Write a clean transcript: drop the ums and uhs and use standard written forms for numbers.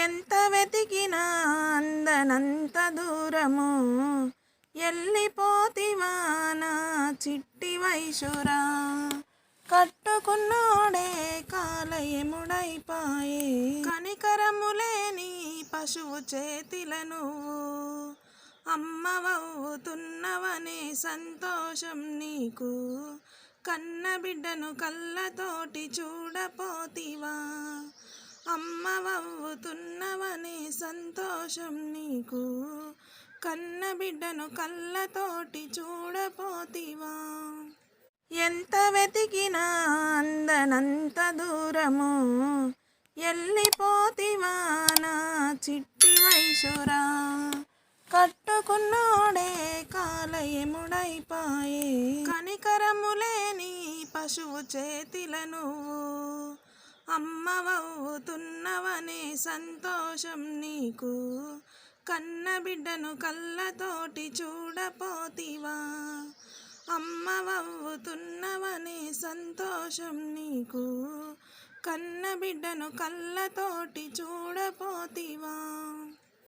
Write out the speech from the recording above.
ఎంత వెతికినా అందనంత దూరము ఎల్లిపోతివా నా చిట్టి వయసురా. కట్టుకున్నోడే కాలయముడైపాయే, కనికరములేని పశువు చేతిల నువ్వు అమ్మవవుతున్నవనే సంతోషం నీకు. కన్న బిడ్డను కళ్ళతోటి చూడపోతివా, అమ్మవవుతున్నవనే సంతోషం నీకు. కన్న బిడ్డను కళ్ళతోటి చూడపోతివా. ఎంత వెతికినా అందనంత దూరము ఎల్లిపోతివా నా చిట్టి వయసురా. కట్టుకున్నోడే కాలయముడైపాయే, కనికరములేని పశువు చేతిల నువ్వు అమ్మవవుతున్నవనే సంతోషం నీకు. కన్న బిడ్డను కళ్ళతోటి చూడపోతివా, అమ్మవవుతున్నవనే సంతోషం నీకు. కన్న బిడ్డను కళ్ళతోటి చూడపోతివా.